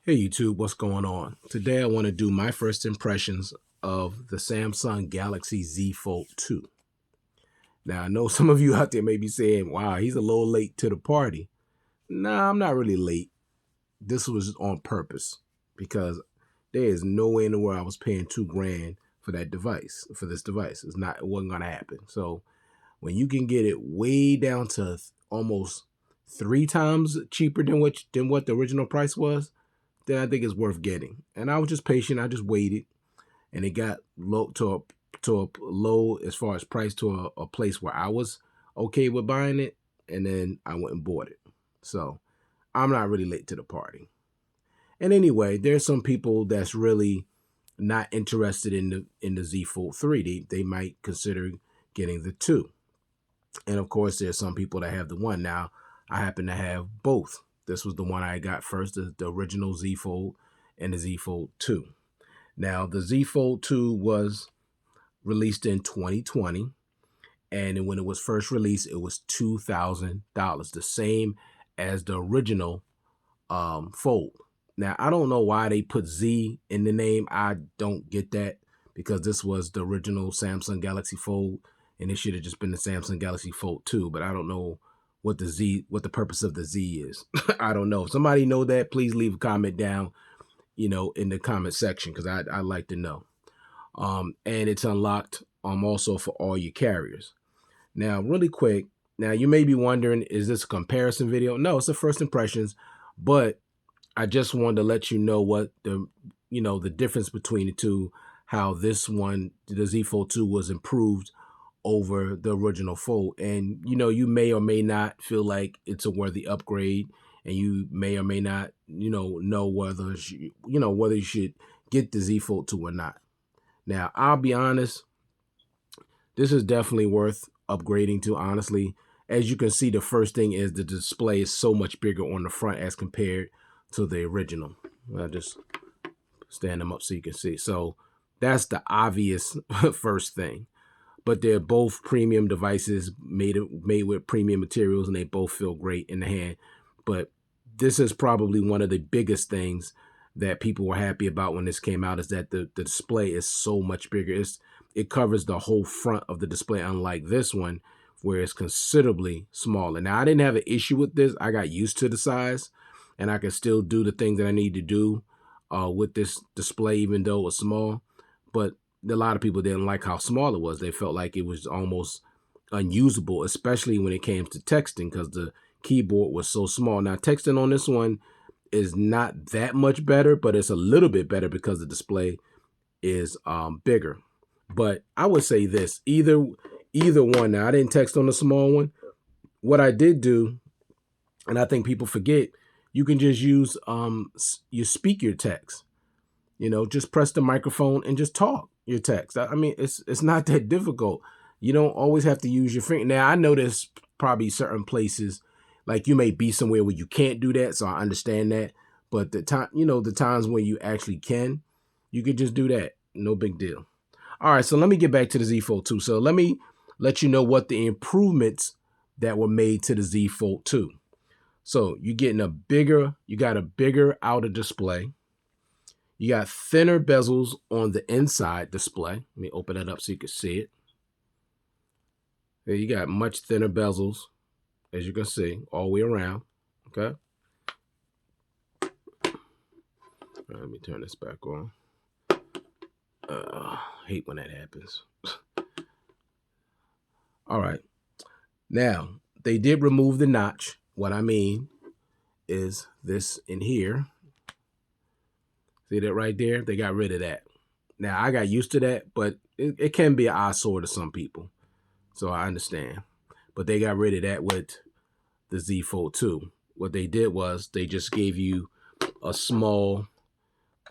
Hey YouTube, what's going on? Today I want to do my first impressions of the Samsung Galaxy Z Fold 2. Now I know some of you out there may be saying, wow, he's a little late to the party. Nah, I'm not really late. This was on purpose because there is no way in the world I was paying $2 grand for that device, for this device. It wasn't gonna happen. So when you can get it way down to almost 3 times cheaper than what the original price was, then I think it's worth getting. And I was just patient. I just waited, and it got low to a low as far as price to a place where I was okay with buying it, and then I went and bought it. So I'm not really late to the party. And anyway, there's some people that's really not interested in the Z Fold 3. They might consider getting the 2. And of course, there's some people that have the 1. Now, I happen to have both. This was the one I got first, the original Z Fold and the Z Fold 2. Now, the Z Fold 2 was released in 2020. And when it was first released, it was $2,000, the same as the original Fold. Now, I don't know why they put Z in the name. I don't get that, because this was the original Samsung Galaxy Fold, and it should have just been the Samsung Galaxy Fold 2, but I don't know what the purpose of the Z is. I don't know. If somebody know that, please leave a comment down, in the comment section, because I'd like to know. And it's unlocked also for all your carriers. Now, really quick, now you may be wondering, is this a comparison video? No, it's a first impressions, but I just wanted to let you know what the difference between the two, how this one, the Z Fold 2, was improved over the original Fold. And you may or may not feel like it's a worthy upgrade, and you may or may not know whether you should get the Z Fold 2 or not. Now, I'll be honest, this is definitely worth upgrading to, honestly. As you can see, the first thing is the display is so much bigger on the front as compared to the original. I'll just stand them up so you can see. So that's the obvious first thing. But they're both premium devices made with premium materials, and they both feel great in the hand. But this is probably one of the biggest things that people were happy about when this came out, is that the display is so much bigger. It covers the whole front of the display, unlike this one, where it's considerably smaller. Now, I didn't have an issue with this. I got used to the size, and I can still do the things that I need to do with this display, even though it was small. But a lot of people didn't like how small it was. They felt like it was almost unusable, especially when it came to texting, because the keyboard was so small. Now, texting on this one is not that much better, but it's a little bit better because the display is bigger. But I would say this, either one. Now, I didn't text on the small one. What I did do, and I think people forget, you can just use you speak your text. Just press the microphone and just talk your text. I mean, it's not that difficult. You don't always have to use your finger. Now, I know there's probably certain places, like you may be somewhere where you can't do that, so I understand that. But the times when you actually can, you could just do that. No big deal. All right, so let me get back to the Z Fold 2. So let me let you know what the improvements that were made to the Z Fold 2. So you got a bigger outer display. You got thinner bezels on the inside display. Let me open that up so you can see it. There, you got much thinner bezels, as you can see, all the way around. Okay. Let me turn this back on. Hate when that happens. All right. Now, they did remove the notch. What I mean is this in here. See that right there? They got rid of that. Now, I got used to that, but it can be an eyesore to some people. So I understand. But they got rid of that with the Z Fold 2. What they did was they just gave you a small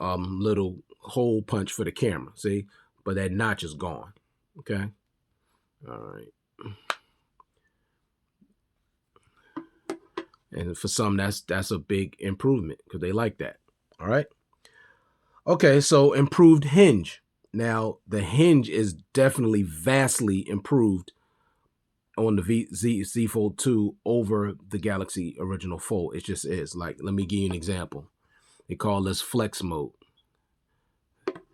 little hole punch for the camera. See? But that notch is gone. Okay? All right. And for some, that's a big improvement, because they like that. All right? Okay, so improved hinge. Now, the hinge is definitely vastly improved on the Z Fold 2 over the Galaxy original Fold. It just is. Like, let me give you an example. They call this flex mode.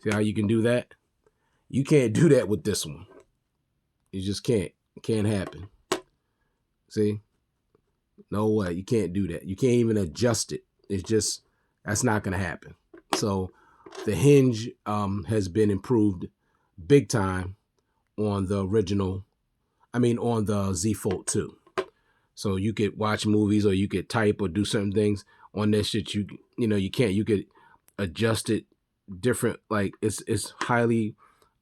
See how you can do that? You can't do that with this one. You just can't. It can't happen. See? No way. You can't do that. You can't even adjust it. It's just, that's not going to happen. So the hinge has been improved big time on the original, on the Z Fold 2. So you could watch movies or you could type or do certain things on this shit. You can't. You could adjust it different. Like it's highly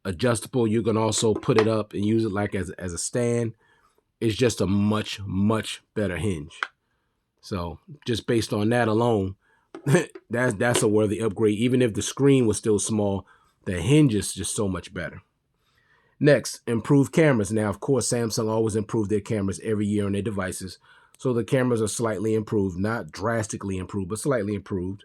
adjustable. You can also put it up and use it like as a stand. It's just a much, much better hinge. So just based on that alone, that's a worthy upgrade. Even if the screen was still small, the hinge is just so much better. Next, improved cameras. Now, of course, Samsung always improved their cameras every year on their devices. So the cameras are slightly improved, not drastically improved, but slightly improved.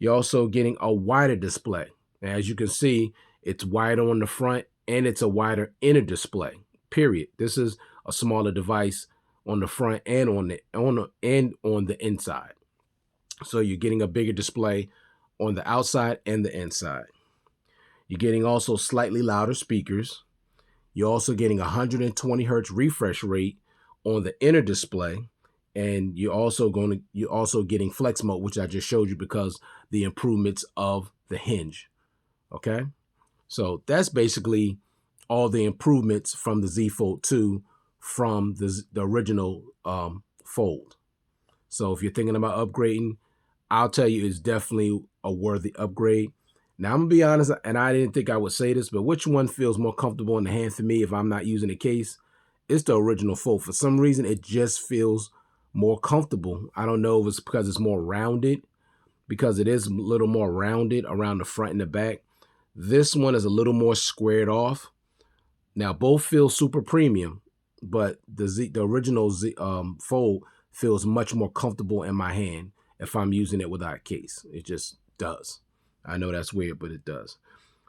You're also getting a wider display. Now, as you can see, it's wider on the front and it's a wider inner display, period. This is a smaller device on the front and on the inside. So you're getting a bigger display on the outside and the inside. You're getting also slightly louder speakers. You're also getting 120 hertz refresh rate on the inner display, and you're also getting flex mode, which I just showed you because the improvements of the hinge. Okay, so that's basically all the improvements from the Z Fold 2 from the original Fold. So if you're thinking about upgrading, I'll tell you it's definitely a worthy upgrade. Now, I'm going to be honest, and I didn't think I would say this, but which one feels more comfortable in the hand for me if I'm not using a case? It's the original Fold. For some reason, it just feels more comfortable. I don't know if it's because it's more rounded, because it is a little more rounded around the front and the back. This one is a little more squared off. Now, both feel super premium, but the original Fold feels much more comfortable in my hand if I'm using it without a case. It just does. I know that's weird, but it does.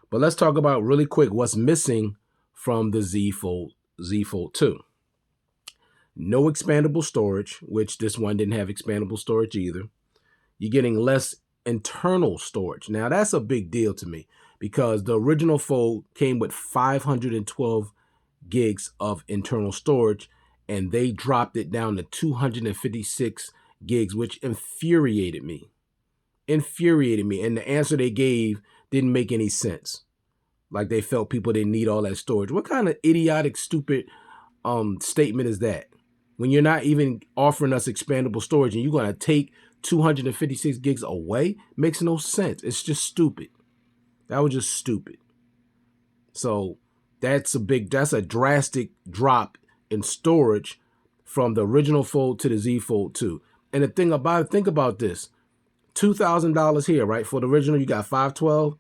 But let's talk about really quick what's missing from the Z Fold 2. No expandable storage, which this one didn't have expandable storage either. You're getting less internal storage. Now, that's a big deal to me because the original Fold came with 512 gigs of internal storage, and they dropped it down to 256 gigs, which infuriated me. And the answer they gave didn't make any sense. Like they felt people didn't need all that storage. What kind of idiotic, stupid statement is that? When you're not even offering us expandable storage and you're going to take 256 gigs away? Makes no sense. It's just stupid. That was just stupid. So that's a drastic drop in storage from the original Fold to the Z Fold 2. And the thing about it, think about this. $2,000 here, right? For the original, you got 512,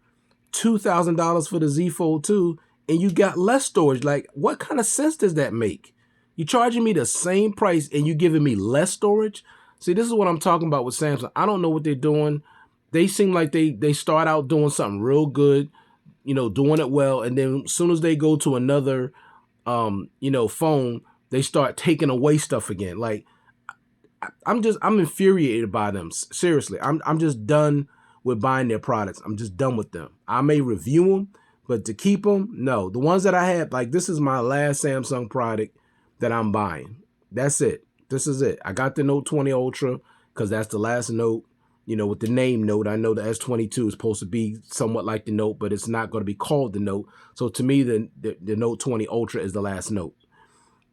$2,000 for the Z Fold 2, and you got less storage. Like, what kind of sense does that make? You're charging me the same price and you giving me less storage? See, this is what I'm talking about with Samsung. I don't know what they're doing. They seem like they start out doing something real good, doing it well, and then as soon as they go to another, phone, they start taking away stuff again. Like, I'm infuriated by them. Seriously, I'm just done with buying their products. I'm just done with them. I may review them, but to keep them, no. The ones that I had, like this is my last Samsung product that I'm buying. That's it. This is it. I got the Note 20 Ultra because that's the last Note. With the name Note, I know the S22 is supposed to be somewhat like the Note, but it's not going to be called the Note. So to me, the Note 20 Ultra is the last Note.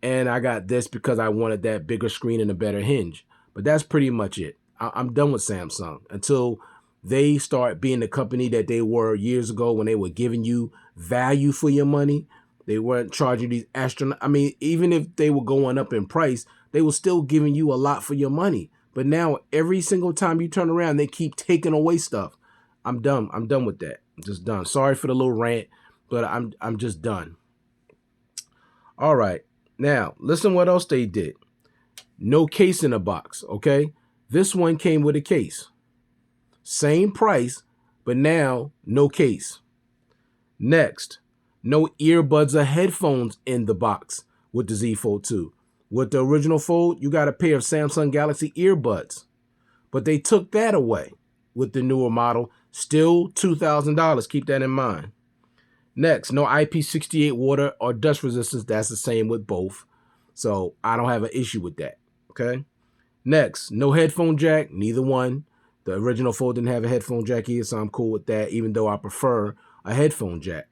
And I got this because I wanted that bigger screen and a better hinge. But that's pretty much it. I'm done with Samsung until they start being the company that they were years ago when they were giving you value for your money. They weren't charging these even if they were going up in price, they were still giving you a lot for your money. But now every single time you turn around, they keep taking away stuff. I'm done. I'm done with that. I'm just done. Sorry for the little rant, but I'm just done. All right. Now, listen what else they did. No case in a box, okay? This one came with a case. Same price, but now no case. Next, no earbuds or headphones in the box with the Z Fold 2. With the original Fold, you got a pair of Samsung Galaxy earbuds, but they took that away. with the newer model. Still $2,000. Keep that in mind. Next, no IP68 water or dust resistance. That's the same with both. So I don't have an issue with that. Okay. Next, no headphone jack. Neither one. The original Fold didn't have a headphone jack either, so I'm cool with that, even though I prefer a headphone jack.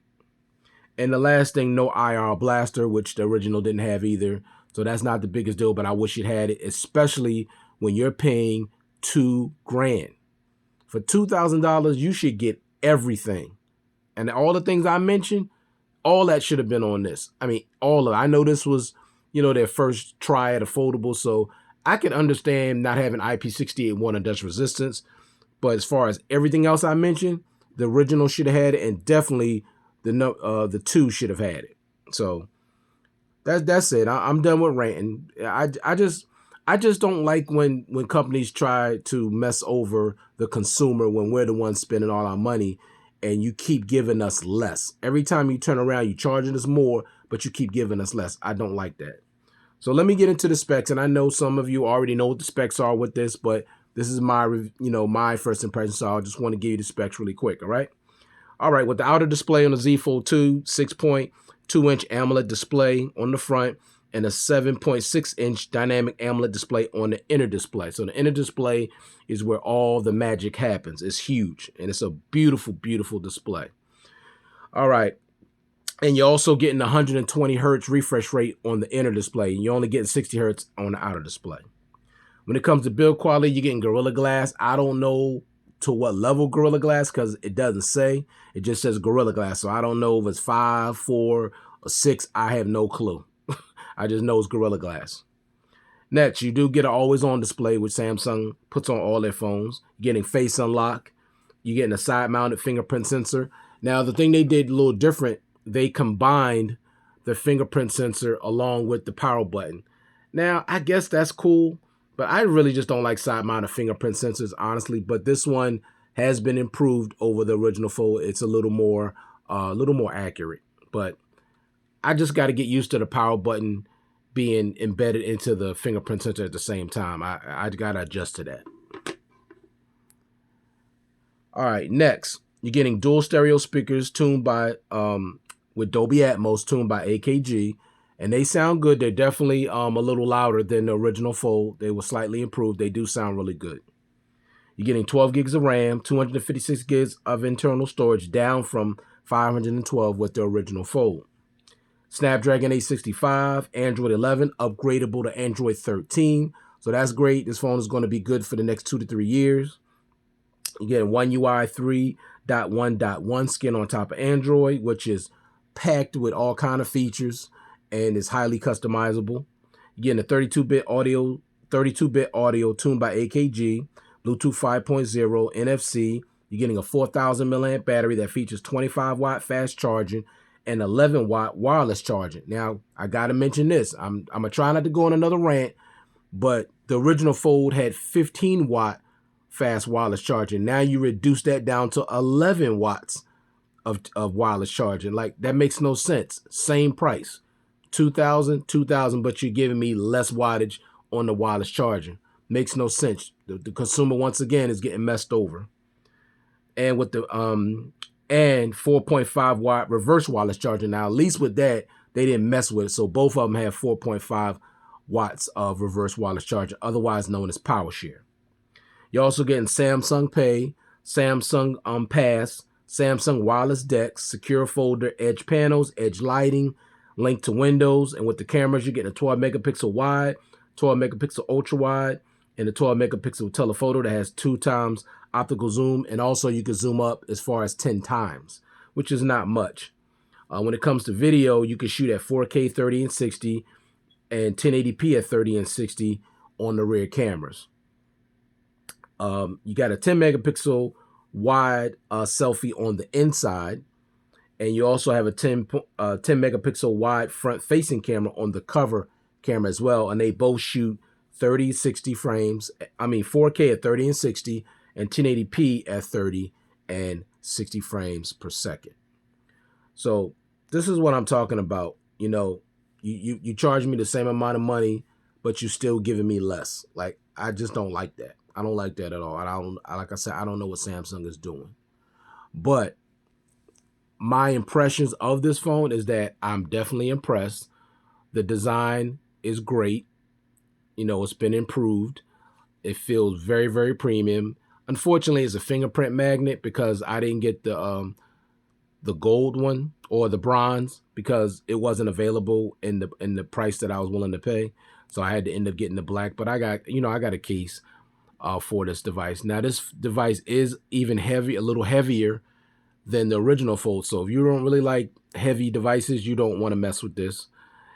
And the last thing, no IR blaster, which the original didn't have either. So that's not the biggest deal, but I wish it had it, especially when you're paying $2,000. For $2,000, you should get everything. And all the things I mentioned, all that should have been on this. I mean, all of it. I know this was, their first try at a foldable, so I can understand not having IP68 water and dust resistance. But as far as everything else I mentioned, the original should have had it, and definitely the 2 should have had it. So that's it. I'm done with ranting. I just don't like when companies try to mess over the consumer when we're the ones spending all our money, and you keep giving us less. Every time you turn around, you're charging us more, but you keep giving us less. I don't like that. So let me get into the specs, and I know some of you already know what the specs are with this, but this is my, my first impression, so I just want to give you the specs really quick, all right? All right, with the outer display on the Z Fold 2, 6.2-inch AMOLED display on the front, and a 7.6-inch dynamic AMOLED display on the inner display. So the inner display is where all the magic happens. It's huge, and it's a beautiful, beautiful display. All right. And you're also getting 120 hertz refresh rate on the inner display. And you're only getting 60 hertz on the outer display. When it comes to build quality, you're getting Gorilla Glass. I don't know to what level Gorilla Glass because it doesn't say. It just says Gorilla Glass. So I don't know if it's 5, 4, or 6. I have no clue. I just know it's Gorilla Glass. Next, you do get an always-on display, which Samsung puts on all their phones. You're getting face unlock. You're getting a side-mounted fingerprint sensor. Now, the thing they did a little different, they combined the fingerprint sensor along with the power button. Now, I guess that's cool, but I really just don't like side-mounted fingerprint sensors, honestly. But this one has been improved over the original Fold. It's a little more accurate. But I just got to get used to the power button being embedded into the fingerprint sensor at the same time. I got to adjust to that. All right, next, you're getting dual stereo speakers tuned by with Dolby Atmos, tuned by AKG, and they sound good. They're definitely a little louder than the original Fold. They were slightly improved. They do sound really good. You're getting 12 gigs of RAM, 256 gigs of internal storage, down from 512 with the original Fold. Snapdragon 865, Android 11, upgradable to Android 13. So that's great. This phone is going to be good for the next 2 to 3 years. You're getting One UI 3.1.1 skin on top of Android, which is packed with all kind of features and is highly customizable. You're getting a 32-bit audio tuned by AKG, Bluetooth 5.0, NFC. You're getting a 4,000 milliamp battery that features 25 watt fast charging and 11 watt wireless charging. Now, I got to mention this. I'm going to try not to go on another rant, but the original Fold had 15 watt fast wireless charging. Now you reduce that down to 11 watts of wireless charging. Like, that makes no sense. Same price, 2,000, but you're giving me less wattage on the wireless charging. Makes no sense. The consumer, once again, is getting messed over. And with the and 4.5 watt reverse wireless charging. Now, at least with that, they didn't mess with it. So both of them have 4.5 watts of reverse wireless charging, otherwise known as power share. You're also getting Samsung Pay, Samsung Pass, Samsung Wireless Decks, Secure Folder, Edge Panels, Edge Lighting, Link to Windows, and with the cameras, you're getting a 12 megapixel wide, 12 megapixel ultra wide, and a 12 megapixel telephoto that has 2 times optical zoom, and also you can zoom up as far as 10 times, which is not much. When it comes to video, you can shoot at 4K 30 and 60 and 1080p at 30 and 60 on the rear cameras. You got a 10 megapixel wide selfie on the inside, and you also have a 10 megapixel wide front facing camera on the cover camera as well, and they both shoot 4K at 30 and 60 and 1080p at 30 and 60 frames per second. So this is what I'm talking about. You charge me the same amount of money, but you're still giving me less. Like, I just don't like that. I don't like that at all. Like I said, I don't know what Samsung is doing. But my impressions of this phone is that I'm definitely impressed. The design is great. You know, it's been improved. It feels very, very premium. Unfortunately, it's a fingerprint magnet because I didn't get the gold one or the bronze because it wasn't available in the price that I was willing to pay. So I had to end up getting the black. But I got a case for this device. Now this device is even heavy, a little heavier than the original Fold. So if you don't really like heavy devices, you don't want to mess with this.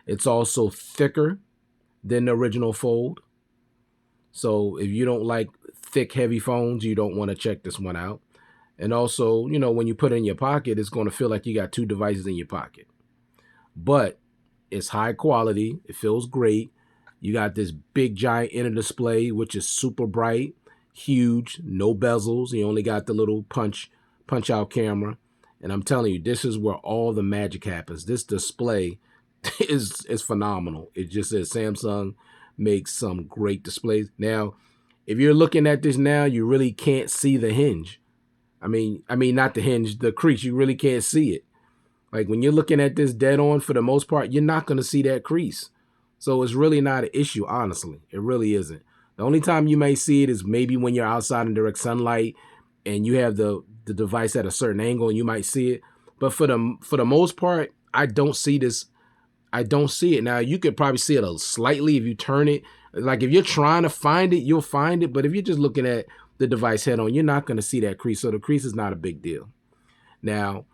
It's also thicker than the original Fold. So if you don't like thick, heavy phones, you don't want to check this one out. And also, you know, when you put it in your pocket, it's going to feel like you got two devices in your pocket. But it's high quality. It feels great. You got this big giant inner display, which is super bright, huge, no bezels. You only got the little punch out camera. And I'm telling you, this is where all the magic happens. This display is phenomenal. It just says Samsung makes some great displays. Now, if you're looking at this now, you really can't see the hinge. I mean, not the hinge, the crease. You really can't see it. Like when you're looking at this dead on, for the most part, you're not going to see that crease. So it's really not an issue, honestly. It really isn't. The only time you may see it is maybe when you're outside in direct sunlight and you have the device at a certain angle and you might see it. But for the most part, I don't see this. I don't see it. Now, you could probably see it slightly if you turn it. Like if you're trying to find it, you'll find it. But if you're just looking at the device head on, you're not going to see that crease. So the crease is not a big deal. Now,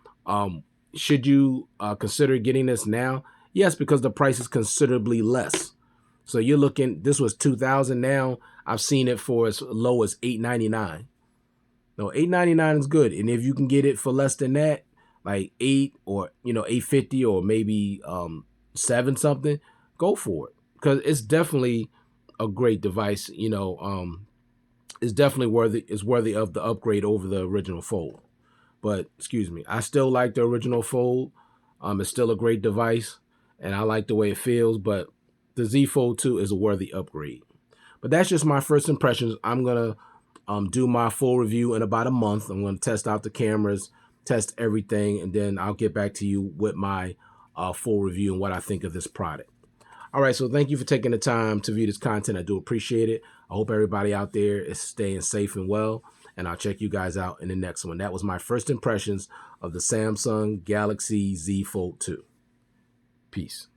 should you consider getting this now? Yes, because the price is considerably less. So you're looking, this was $2,000 now. I've seen it for as low as $899. No, $899 is good. And if you can get it for less than that, like $8 or $850 or maybe $7 something, go for it. Because it's definitely a great device. It's definitely worthy of the upgrade over the original Fold. But excuse me, I still like the original Fold. It's still a great device, and I like the way it feels. But the Z Fold 2 is a worthy upgrade. But that's just my first impressions. I'm gonna do my full review in about a month. I'm gonna test out the cameras, test everything, and then I'll get back to you with my full review and what I think of this product. All right, so thank you for taking the time to view this content. I do appreciate it. I hope everybody out there is staying safe and well, and I'll check you guys out in the next one. That was my first impressions of the Samsung Galaxy Z Fold 2. Peace.